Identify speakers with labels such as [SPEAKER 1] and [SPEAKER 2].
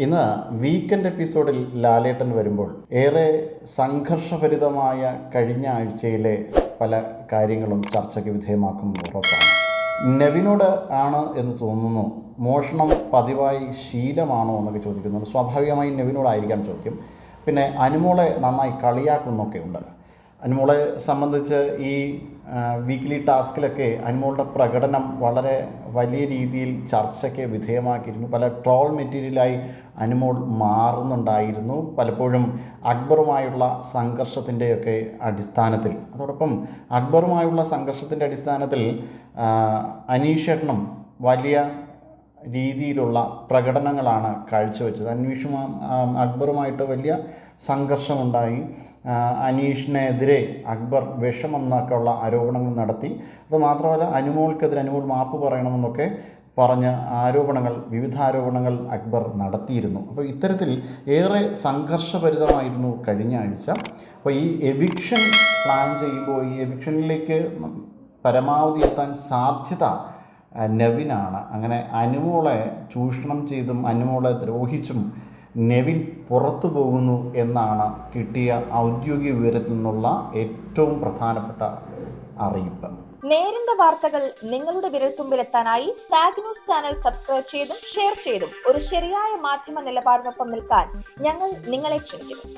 [SPEAKER 1] ഇന്ന് വീക്കെൻഡ് എപ്പിസോഡിൽ ലാലേട്ടൻ വരുമ്പോൾ ഏറെ സംഘർഷഭരിതമായ കഴിഞ്ഞ ആഴ്ചയിലെ പല കാര്യങ്ങളും ചർച്ചയ്ക്ക് വിധേയമാക്കും ഉറപ്പാണ്. നെവിനോട് ആണ് എന്ന് തോന്നുന്നു. മോഷണം പതിവായി ശീലമാണോ എന്നൊക്കെ ചോദിക്കുന്നുണ്ട്. സ്വാഭാവികമായും നെവിനോടായിരിക്കാം ചോദ്യം. പിന്നെ അനുമോളെ നന്നായി കളിയാക്കുന്നൊക്കെ ഉണ്ട്. അനുമോളെ സംബന്ധിച്ച് ഈ വീക്ക്ലി ടാസ്കിലൊക്കെ അനുമോളുടെ പ്രകടനം വളരെ വലിയ രീതിയിൽ ചർച്ചയ്ക്ക് വിധേയമാക്കിയിരുന്നു. പല ട്രോൾ മെറ്റീരിയലായി അനുമോൾ മാറുന്നുണ്ടായിരുന്നു. പലപ്പോഴും അക്ബറുമായുള്ള സംഘർഷത്തിൻ്റെയൊക്കെ അടിസ്ഥാനത്തിൽ, അതോടൊപ്പം അക്ബറുമായുള്ള സംഘർഷത്തിൻ്റെ അടിസ്ഥാനത്തിൽ അനീഷേട്ടനും വലിയ രീതിയിലുള്ള പ്രകടനങ്ങളാണ് കാഴ്ചവെച്ചത്. അക്ബറുമായിട്ട് വലിയ സംഘർഷമുണ്ടായി. അനീഷിനെതിരെ അക്ബർ വിഷമെന്നൊക്കെയുള്ള ആരോപണങ്ങൾ നടത്തി. അതുമാത്രമല്ല, അനുമോൾക്കെതിരെ അനുമോൾ മാപ്പ് പറയണമെന്നൊക്കെ പറഞ്ഞ് വിവിധ ആരോപണങ്ങൾ അക്ബർ നടത്തിയിരുന്നു. അപ്പോൾ ഇത്തരത്തിൽ ഏറെ സംഘർഷഭരിതമായിരുന്നു കഴിഞ്ഞ ആഴ്ച. അപ്പോൾ ഈ എവിക്ഷൻ പ്ലാൻ ചെയ്യുമ്പോൾ ഈ എവിക്ഷനിലേക്ക് പരമാവധി എത്താൻ സാധ്യത നെവിനാണ്. അങ്ങനെ അനുമോളെ ചൂഷണം ചെയ്തും അനുമോളെ ദ്രോഹിച്ചും നെവിൻ പുറത്തു പോകുന്നു എന്നാണ് കിട്ടിയ ഔദ്യോഗിക വിവരത്തിൽ നിന്നുള്ള ഏറ്റവും പ്രധാനപ്പെട്ട അറിയിപ്പ്.
[SPEAKER 2] നേരിന്റെ വാർത്തകൾ നിങ്ങളുടെ വിരൽത്തുമ്പിലെത്താനായി സാഗ് ന്യൂസ് ചാനൽ സബ്സ്ക്രൈബ് ചെയ്തും ഷെയർ ചെയ്തും ഒരു ശരിയായ മാധ്യമ നിലപാടിനൊപ്പം നിൽക്കാൻ ഞങ്ങൾ നിങ്ങളെ ക്ഷണിക്കുന്നു.